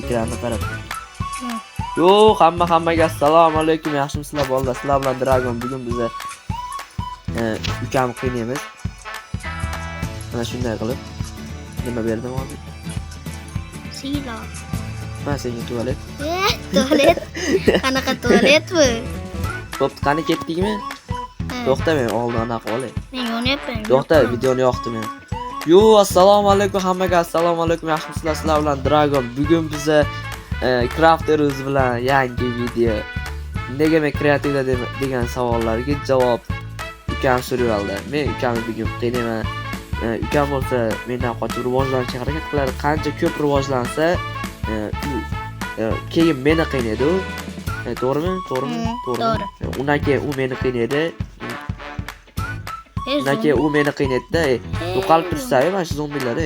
ekranni qarab. Yo, hammaga assalomu alaykum. Yaxshimisizlar bolalar? Sizlar bilan Dragon bugun biza ukam qiynaymiz. Mana shunday qilib. Nima berdim hozir? Silo. Mana senga tualet. Tualet. Qanaqa tualet bu? Bo'pti, qani ketdikmi? To'xta, men oldin anaqa olay. Men yonyapman. To'xta, videoni yoqdi men. Yo, assalomu alaykum hammaga, assalomu alaykum. Yaxshimisizlar? Sizlar bilan Dragon. Bugun biza Crafteruz bilan yangi video. Nega men kreativda degan savollarga javob ukam survaldi. Men ukamni bugun qiynayman. Ukam bo'lsa mendan qochib rivojlanishga harakat qiladi. Qancha ko'p rivojlansa, keyin meni qiynaydi u. To'g'rimi? To'g'ri. Undan keyin u meni qiynaydi. Undan keyin u meni qiynaydi-da. Yo'qolib tursa-yu mana shu zombilar.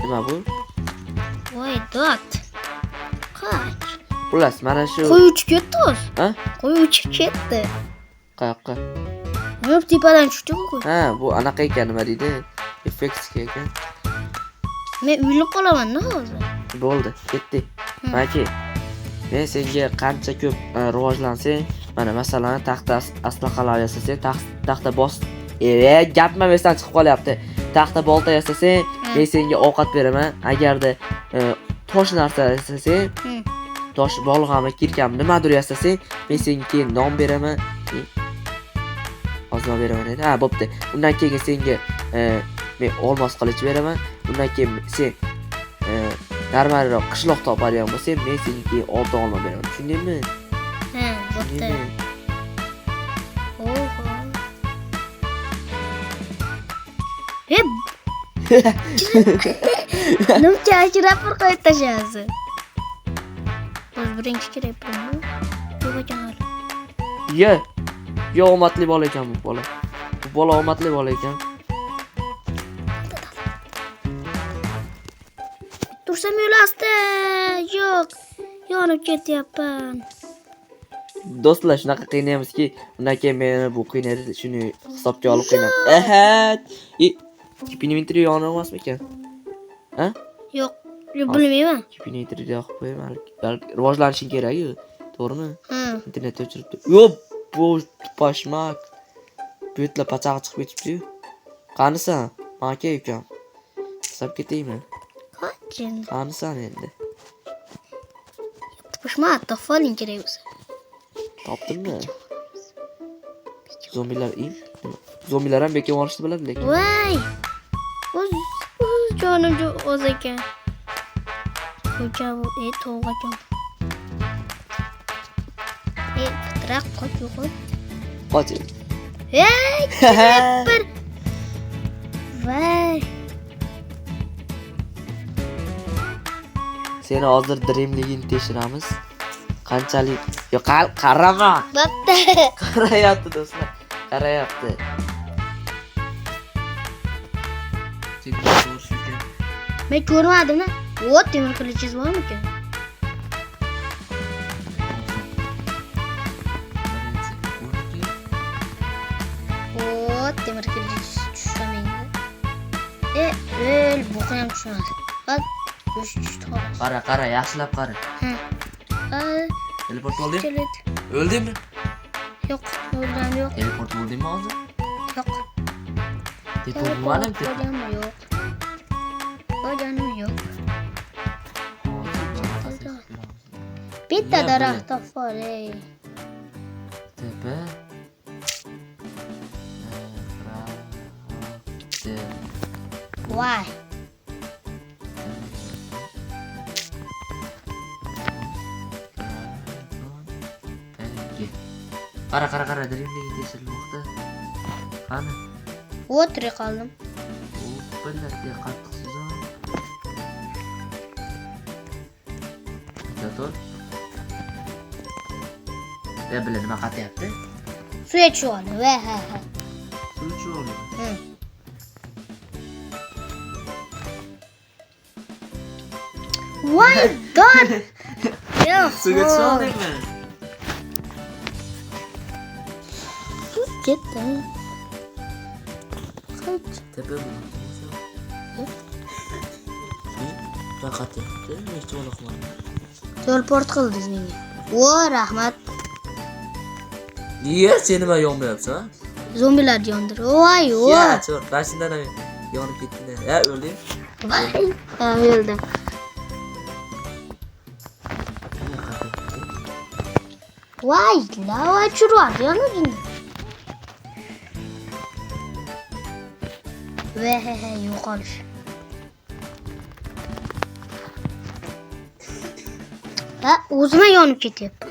Nima bu? Voy, dot. Qoch. Xullas, mana shu Qo'y uchib ketdi o'z. Ha? Qo'y uchib ketdi. Qayoqqa? Nima tepadan tushdi-ku? Ha, bu anaqa ekan, nima deydi? Effektsiga ekan. Men uyilib qolaman-da hozir. Bo'ldi, ketdi. Maki. Men senga qancha ko'p rivojlansang, mana masalan, taxta aslaqalar yasasang, taxta bos. Gapma mesdan chiqib qolyapti. Taxta bolta yasasang, men senga ovqat beraman. Agarda tosh narsa yasasang, tosh bolg'ami, kirkam nimadir yasasang, men senga keyin nom beraman. Hozir beraman dedi. Ha, bo'pti. Undan keyin senga men olmos qilich beraman. Undan keyin sen normalroq qishloq topadigan bo'lsang, men senga oltin olma beraman. Tushundingmi? Ha, bo'pti. Oho. Nimcha ajrapib qo'yib tashlaysiz? O'z birinchi kerak bo'lmi? Yo'qajon. Yo, omadli bola ekan bu bola. Bu bola omadli bola ekan. Tursam yo'lasda. Yo'q. Yonib ketyapman. Do'stlar, shunaqa qiynaymizki, undan keyin meni bu qiynaydi, shuni hisobga olib qiynaydi. Inventory yonib emasmikan? Ha? Yo'q, bilmayman. Inventory yoqib qo'yaman. Balki rivojlanishing kerak-ku, to'g'rimi? Ha. Internetda o'chiribdi. Yo'q, bu pashmak. Bu yerlar pachag'i chiqib ketibdi-yu. Qanisan? Aka ukam. Hisob ketaymi? Qachon? Qanisan endi? Pushma, to'xtaling kerak bo'lsa. Topdimmi? Zombilar Zombilar ham bekam olishni biladi lekin. Voy! O'z jonim o'z ekan. Ko'cham, to'g'acham. Fitraq qoch yo'q. Qoch. Bir. Voy! Seni hozir dreamligini tekshiramiz. Qanchalik? Yo, qarama. Bo'pti. Qarayapti do'stlar. Qarayapti. Men ko'rmadim-da. O, temir qilichingiz bormi-ku? O, temir qilich tushdi menga. O'l, bu ham tushmadi. Bak, tushdi xolos. Qara, yaxshilab qara. Teleport bo'lding? O'ldingmi? Yo'q, o'lgam yo'q. Teleport bo'ldingmi hozir? Yo'q. Teleport bo'lmadim. Yo'q. O'lganim yo'q. Bitta daraxt topar, Tepa. Voy. Qara, dreamligi tekshirilmoqda. Qani? O'tira qoldim. Billarga qattiq suzon. To'g'ri. Bilan nima qatyapti? Suya tushib oldi. Ha. Suv ichib oldi. Voy, dot. Yo'q. Suvga tushib oldingmi? Ketdi. Qoch. Tepa. Faqat nechta o'liqman. Teleport qildingiz menga. O, rahmat. Niye sen nima yonmayapsan? Zombilar yondir. Voy, o. Ya, cho'rt, mashindan yonib ketding. Ya, o'lding. Ha, o'ldim. Voy, lava churyapti yonidini. Vehehe, yo'qolish. Ha, o'zima yonib ketyapti.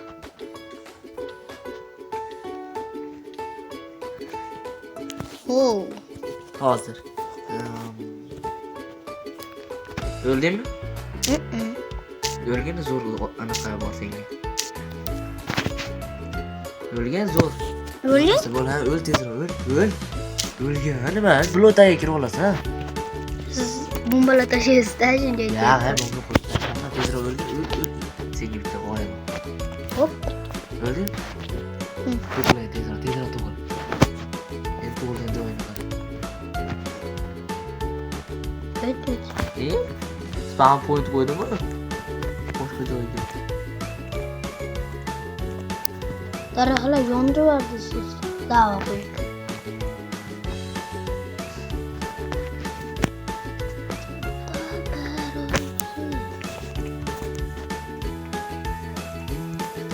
Oh. Hozir. O'ldingmi? O'lgan zo'r anaqa bor senga. O'lgan zo'r. O'lgan? Bo'l ha, o'l tezroq, o'l. O'lgan nima? Blotaga kirib olasan. Siz bombalar tashlaysiz-da shunga. Ya, ha, bomba qo'yib tashlasan. Tezroq o'l. Senga bitta g'oya bor. Hop. O'lding? Tug'ilay tezroq tug'il. Endi tug'ilganda o'yna qara. Aytdik. Spam point qo'ydimmi? Boshqa joyga. Daraxtlar yondiryapti siz. Davo qo'yib.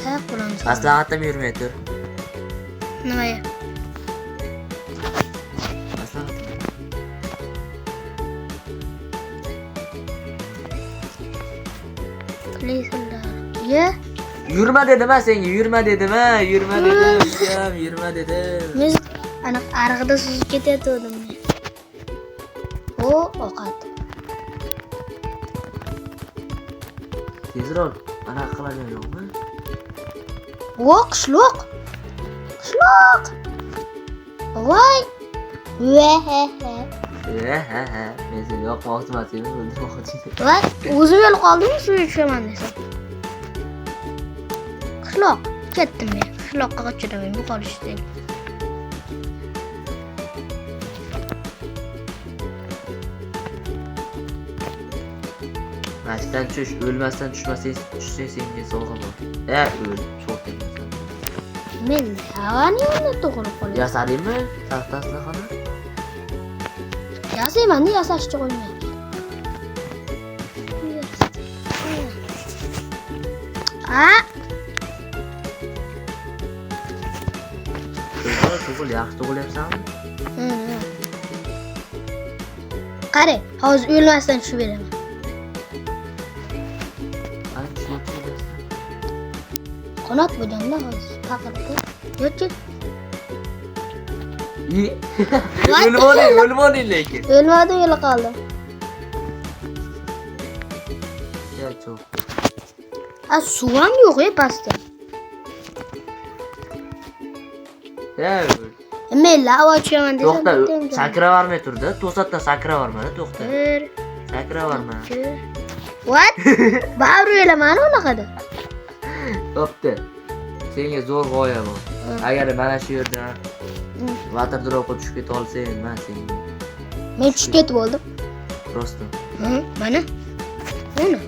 Tak bilan. Maslahatim yurmay tur. Nimaga? Ye? Yurma dedim ha senga, yurma dedim ha, yurma dedim, yurma dedim. Men aniq arig'ida suzib ketayotgandim men. O, ovqat. Tezroq anaqa qiladigan yo'qmi? O, qishloq. Qishloq. Voy. Vehehe. Ha. Men seni yoqmoqchiman, seni o'ldirmoqchiman. Voy, o'zim yo'l qoldimmi suvga tushaman desam. Qishloq. Ketdim men. Qishloqqa qochaman, bu qolishdi. Mashdan tush, o'lmasdan tushmasang senga sovg'a bor. O'l, cho'q tegmasan. Men havani yo'lda to'g'ri qoldim. Yasadingmi? Taxtasini xona? Yasayman-da, yasashga qo'ymayapti. Tug'il, yaxshi tug'ilyapsanmi? Qara, hozir o'lmasdan tushib beraman. Ana tushib Qanot bo'lganda hozir paqirdi. Yo'q. O'lmading lekin. O'lmadim, yo'l qoldim. Ya cho'q. Suv ham yo'q pastda. Men lava tushaman desam. To'xta, sakravermay turdi. To'satdan sakravermadi, to'xta. Sakraverma. What? Ba'ri o'laman unaqada. Bo'pti. Senga zo'r g'oya bor. Agar mana shu yerdan water dropga tushib keta olsang, men senga. Men tushib ketib oldim. Prosto. Mana. Buni.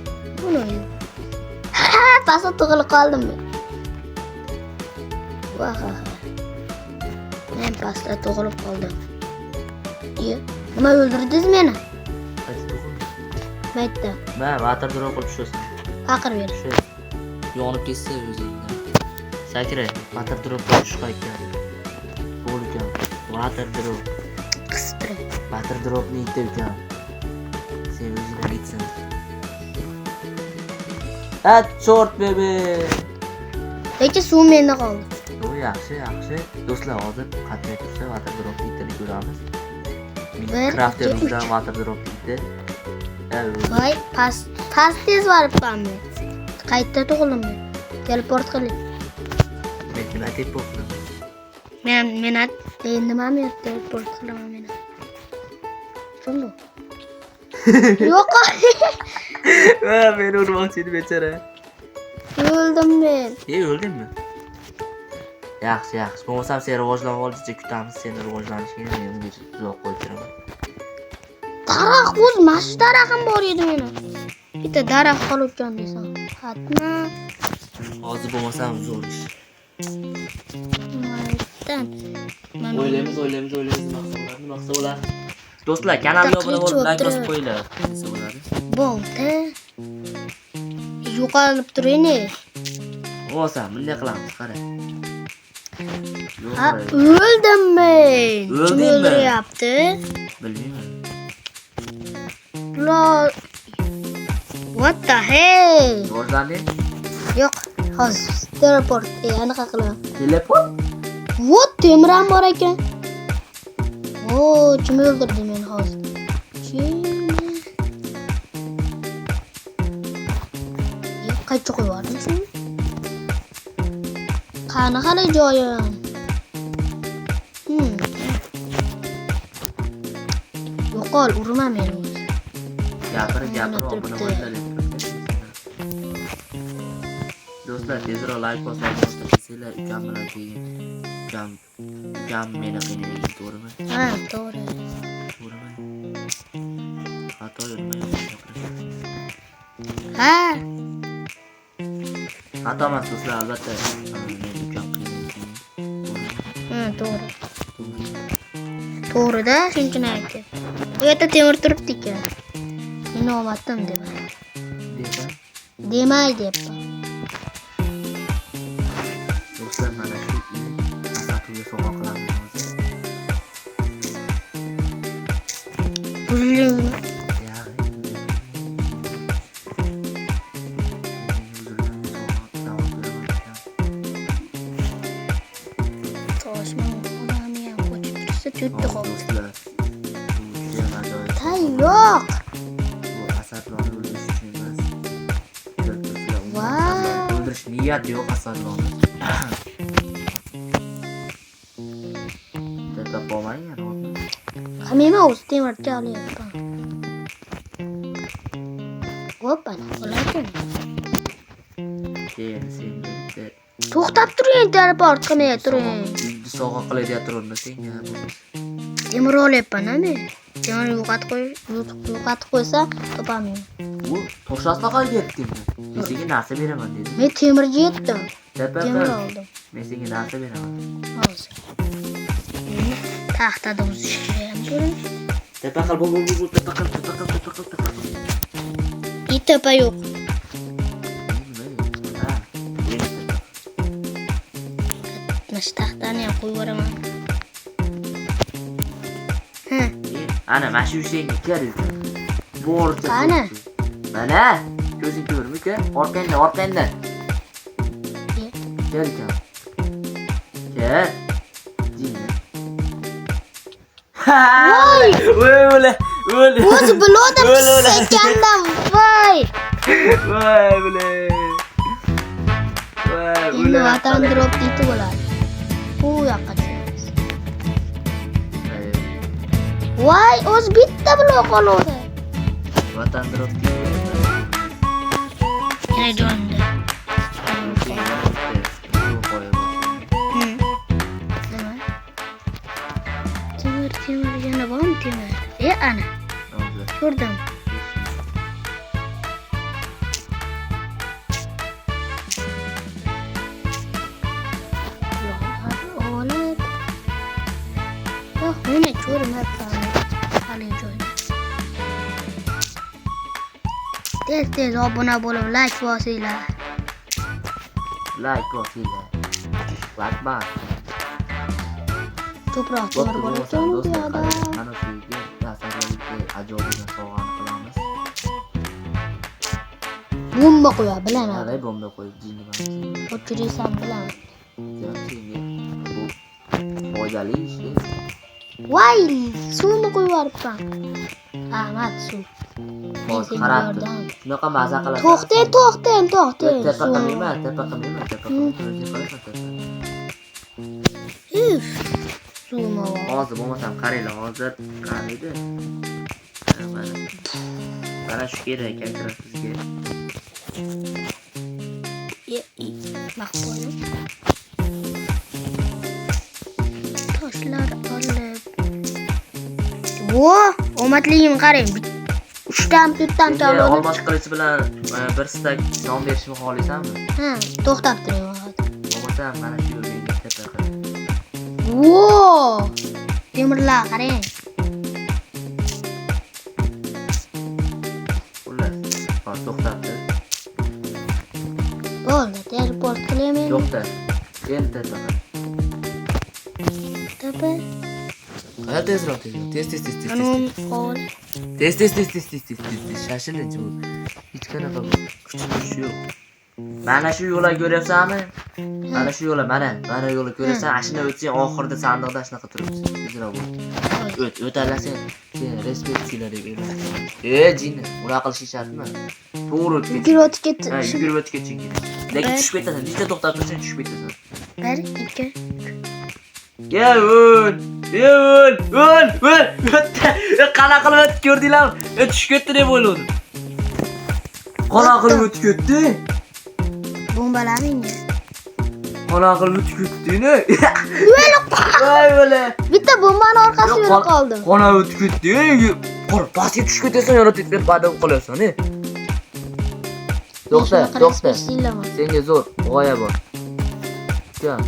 Pastda tug'ilib qoldim men. Voh. Men pastda tug'ilib qoldim. Nima o'ldirdingiz meni? Qaysi tug'il? Maytda. Men water dropga tushasan. Paqir ber. Yonib ketsa o'zingdan. Sakra, water dropga tushib qaytgan. Bo'lgan. Water drop. Qistir. Water dropni yetibgan. Sen o'zingdan ketsan. Short bebe. Lekin suv menda qoldi. Yaxshi. Do'stlar, hozir qatnay tursa water dropni yetib ko'ramiz. Crafterimizdan water drop yetdi. Voy, past tez boribman men. Qayerda tug'ildim men? Teleport qiling. Men nima deb bo'pman? Men nima men teleport qilaman men. Kim bu? Yo'q. Men urmoqchi edim bechara. O'ldim men. O'ldingmi? Yaxshi. Bo'lmasam seni rivojlanib olishga kutamiz. Seni rivojlanishingni men uzoq qo'yib turaman. Daraxt o'z, mashq darag'im bor edi meni. Bitta daraxt qolibjon desam. Xatmi? Hozir bo'lmasam zo'r ish. Mana O'ylaymiz, nima qilsa bo'ladi. Do'stlar, kanalga obuna bo'lib, like bosib qo'yinglar. Desa bo'ladi. bo'ldi. Yo'qolib turing. Bo'lsa, bunday qilamiz, qara. Ha, o'ldim men. Kim O'ldingmi? o'ldiryapti? Bilmayman. What the hell? Rivojlandi? Yo'q, hozir teleport anaqa qilaman. Teleport? What temir ham bor ekan. Kim o'ldirdi meni hozir? Qayerga qo'yib yubordim? Qani joyim? Yo'qol, urma meni. Gapir, obuna bo'linglar. Do'stlar, tezroq like bosib qo'yinglar, ukam bilan keyin. Ukam meni qiynaydi, to'g'rimi? Ha, to'g'ri. To'g'rimi? Xato yo'lmi? Ha, Xato emas do'stlar, albatta. Meni ukam qiynaydi. to'g'ri. To'g'ri-da, shunchani aytdi. Bu yerda temir turibdi ekan. Meni olmadim demay. Demay deyapman. Do'stlar, mana shu asatuga sovg'a qilamiz hozir. Buziling. Toshman odamni ham qo'chib tursa cho'tdi qoldi. Do'stlar, bu juda ajoyib. Tay yo'q. Bu asadlarni o'ldirish uchun emas. Vau. O'ldirish niyati yo'q asadlarni. Tepa qolmang yana. Hamma o'z temirchi olyapman. Hoppa, qo'ladim. Keyin sen bitta To'xtab turing, teleport qilmay turing. sovg'a qilayotgandirunda senga bu. Temir olyapman men. Temir yo'qotib qo'ysa topaman. Bu to'shasqa qaytyaptimi? Men senga narsa beraman dedi. Men temirchi yetdim. Tepa Temir oldim. men senga narsa beraman. Hozir. Taxtada uzishga ham turing. Tepa qil, bu tepa qil. Tepa yo'q. Mana taxtani ham qo'yib yuboraman. Ana mana shu senga kerak. Bo'rcha. Qani? Mana ko'zing ko'rmi-ku? Orqangdan. Kel ekan. Kel. Jinni. Voy! O'la. O'zi bilodam ekandan, voy! Voy. Endi vatan drop deydi bo'ladi. Bu yoqqa tushamiz. Voy, o'z bitta blok qoldi. Vatan drop. Yana jo'nda. Temir yana bormi temir? Ana. Ko'rdim. Meni ko'rmayapman. Hali joyda. Tez obuna bo'lib like bosinglar. Like bosinglar. Bas. Ko'proq temir bor ekan bu yoqda. Mana shu asarlarga ajoyib sovg'ani qilamiz. Bomba qo'ya bilaman. Qalay bomba qo'yib jinni. O'chirasan bilaman. Bu foydali ish. Voy, suvni qo'yib yuboribman. Ahmad suv. Hozir qarab tur. Shunaqa maza qiladi. To'xtang. Tepa qilmayman. Suvmi bor. Hozir bo'lmasam qaranglar, hozir qaraydi. Mana shu kerak ekan sizga. Maqbul. Toshlar olib. Vo, omadligim qarang. 3 to'rtdan Senga oldim. olmoch qilichi bilan bir stak non berishni xohlaysanmi? Ha, to'xtab turing hozir. Bo'lmasa mana shu yo'lga tepa qil. Vo! Temirlar qarang. Xullas, hop to'xtatdi. Bo'ldi, teleport qilaman. To'xta. Endi tepa qil. Tepa. Qara tezroq tez. Qanon qol. Tez. Shashilib. Hech qanaqa kuch yo'q. Mana shu yo'lni ko'ryapsanmi? Mana shu yo'lni, mana yo'lni ko'ryapsan. Ashina o'tsang oxirida sandiqda shunaqa turibsiz. Tezroq bo'l. O'talasang, sen respektsiyalar deb o'ylaysan. Jinni, unaqa qilish shartmi? To'g'ri o'tib ket. Yugurib o'tib ketdi. Yugurib o'tib ketching. Lekin tushib ketasan. Bitta to'xtab tursang tushib ketasan. 1 2 O'l. Qanaqa qilib o'tib ko'rdinglarmi? Tushib ketdi deb o'yladim. Qanaqa qilib o'tib ketdi? Bombalamingga. Qanaqa qilib o'tib ketdini? Voy bola. Bitta bombani orqasiga yurib qoldim. Qanaqa o'tib ketdi? Qor, pastga tushib ketasan, yana tetib badab qolasan, To'xta. Senga zo'r g'oya bor. Jon.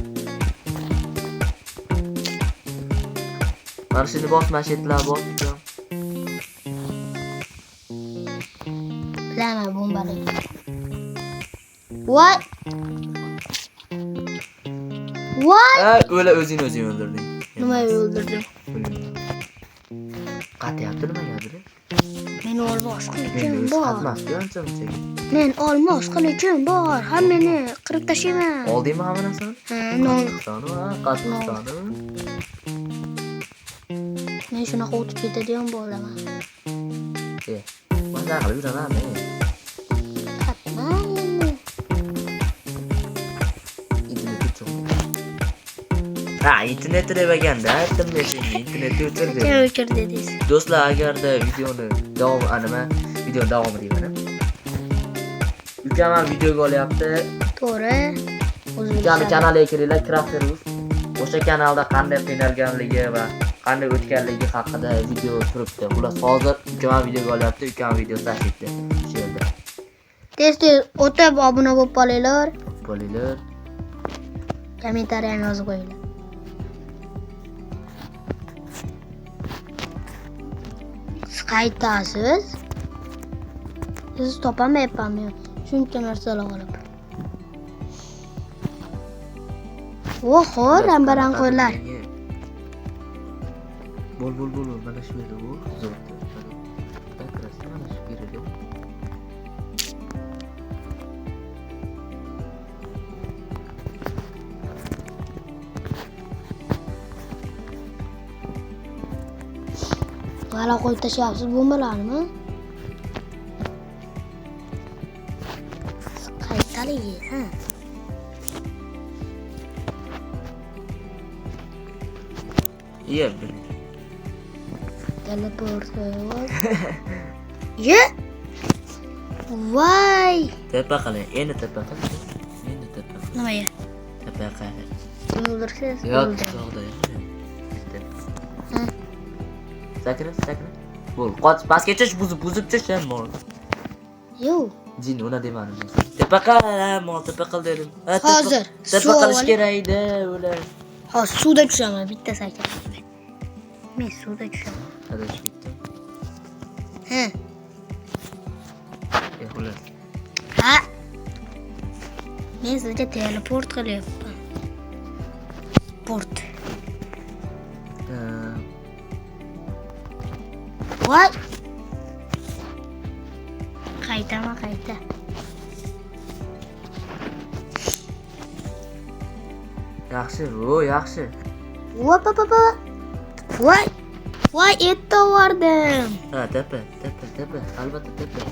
Marshini bos, mashetlar bos, jon. Bilaman bombani. Voy. O'la o'zingni o'ldirding. Nima o'ldirdim? Qatyapti nimagadir? Men olmosh qilichim bor. Qatmasdi ancha-munchaga. Men olmosh qilichim bor. Hammani qirib tashlayman. Oldingmi hamma narsani? Ha, non. Qattiqsoni. Men shunaqa o'tib ketadigan bo'laman. Mana qilib yuraman men. Internetni debaganda aytdim men senga, internetni o'chirdi. O'chir dedingiz. Do'stlar, agarda videoni davom deyman. Ukaman videoga olyapti. To'g'ri. Ukamning kanaliga kiringlar, Crafterus. O'sha kanalda qanday qiynalganligi va qanday o'tganligi haqida video turibdi. Xullas, hozir ukaman videoga olyapti, ukaman videosi tashlaydi. Shu yerda. Tez o'tib obuna bo'lib qolinglar. Kommentariyani yozib qo'yinglar. Qaytasiz? Siz topamayapman. Shuncha narsalar olib. Oho, rambaran qo'ylar. Bol, mana shu yerda bu zo'rda. Takrasda mana shu yerda. Mana qo'yib tashlayapsiz bombalarni. Qaytalik, ha. Yeb. Teleport. Ye. Voy. Tepa qiling, endi tepa qil. Nima ya? Tepa qil. O'ldirsiz. Yo'q, to'g'ri. Sakra. Bo'l, qoch, pastga tush, buzib tush, mol. Yo'q. Jin, uni demadim. Tepa qil dedim. Hozir tepa qilish kerak edi, ular. Hozir suvda tushaman, bitta sakra. Men suvda tushaman. Adashib ketdim. Ha. Ular. Ha. Men sizga teleport qilyapman. Port. Voy. Qayta. Yaxshi. Voy, etda vardim. Ha, tepa. Albatta tepa.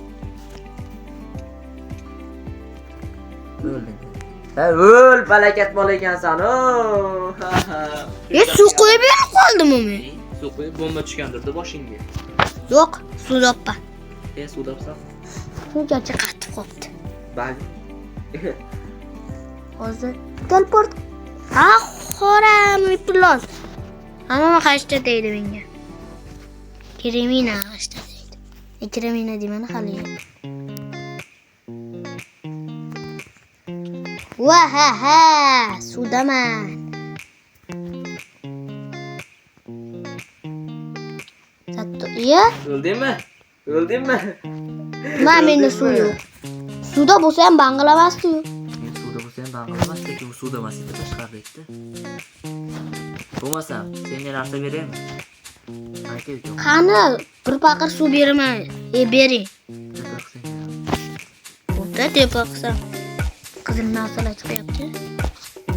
O'lding. O'l, balakat bola ekansan. Suv qo'yib qoldimmi men? Suv qo'yib bomba tushgandirdi boshingga. Yo'q, suvdopman. Suvdopsan? Shuncha qattiq qopti. Bali. Hozir teleport. Xoram, plus. Hamma qashta deydi menga. Kirimina qashta deydi. Ikramina deyman hali. Vahaha, suvdaman. Satto, iya? O'ldingmi? O'ldingmi? Mana menda suv yo'q. Suvda bo'lsa ham banglamasdi-yu. Men suvda bo'lsa ham banglamas, lekin u suvda emas edi, tashqaridagi. Bo'lmasam, senga narsa beraymi? Aytib yo'q. Qani, bir paqir suv beraman. Bering. Bo'pti, deb qilsam. Qizil narsalar chiqyapti.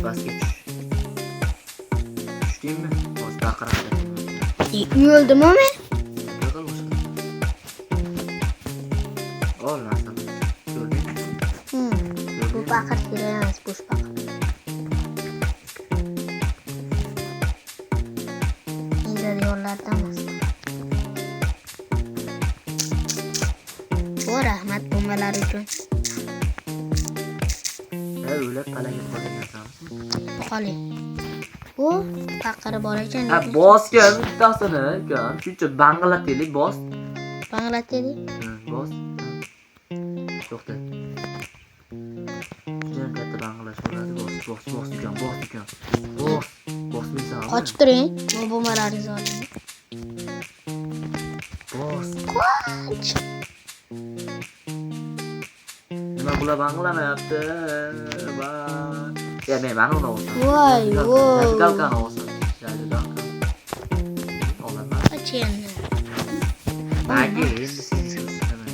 Pastga tush. Tushdingmi? Hozir baqiraman. O'ldimmi men? Ol narsa. Ko'rdingmi? Bu paqir kerak emas, bo'sh paqir. Endi yo'llardamiz. Rahmat bungalar uchun. O'ylab palaga qolgansan. Qoling. Bu paqiri bor ekan. Ha, bosgan bittasini, ukan. Shuncha banglataylik, bos. Banglataylik. Bos. To'xta. Juda katta banglash bo'ladi, bos ukan, bos ukan. Bosmaysan. Qochib turing. Bu bo'malaringizni oling. Bos. Qoch. Nima bular banglamayapti? Ya men mana uni olsam. Voy. Galkani olsam. Olaman. Qachon? Magi endi sen so'zlaman.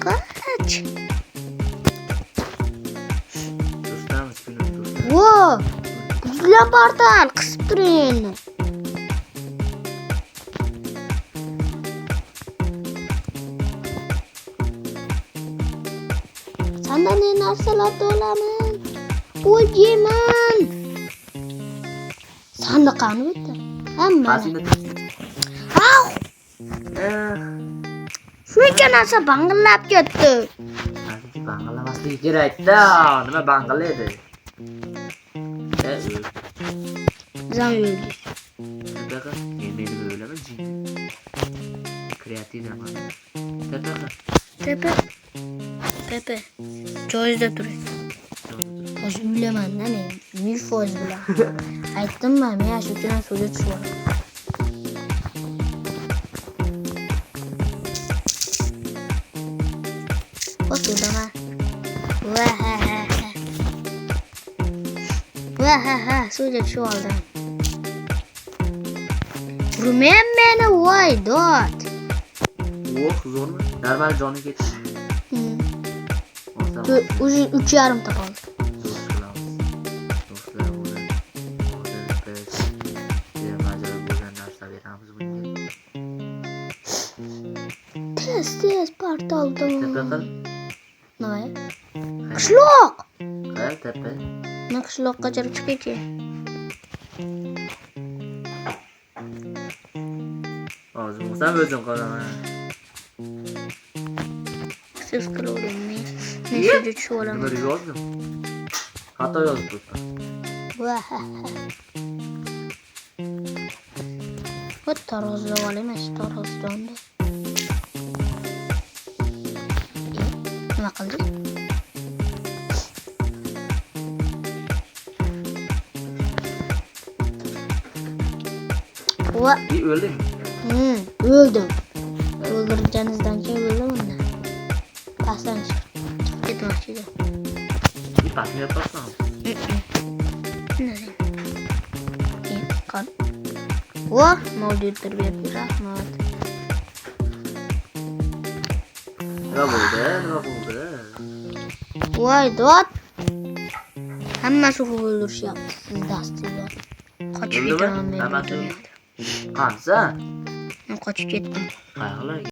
Qoch. Do'stlarimiz kuni do'stlar. Vo! Bizlar portal qisib turing. Sandan ne narsalar olaman? O'ljiman. Sandiqani bitta. Hamma. Au! Shuncha narsa bangillab ketdi. Bangillamaslik kerak-da. Nima bangillaydi? Zam o'ldi. Tepaqa, meni o'ylaman, jin. Kreativman. Pepe. Joyida turing. Hozir o'ylaman-da men. 100% bilan. Aytdim-mi, men shu uchun suvga tushib O'tiraman. Vahaha, suvga tushib oldim. Urmen meni, voy dod. Zo'rmi? Normal joni ketdi. Уже 3,5 topoldi. Do'stlar bo'ladi. Hozir biz majbur bo'lgan narsa beramiz bunga. Tez portaldan. Tepaqa. Nima? Qishloq. Qayerda tepa? Men qishloqqa chiqib chiqaychi. Hozir bo'lsam o'zim qolaman. Siz qilavering men. Men suvga tushib olaman. Nima yozdim? Xato yozib turibman. Bu tarozda olaymi, shu tarozda. Nima qildik? Va, O'ldingmi? o'ldim. O'ldirganingizdan keyin o'ldim unda. Pastdan chiqib ketmoqchi edim. Pasni yapasan. Qol. Va, mavjuddir berdi, rahmat. Nima bo'ldi? Voy dod. Hammasi o'ldirishyapti siz dastingizdan. Qochib ketaman men. Qansa? Men qochib ketdim. Qayerga?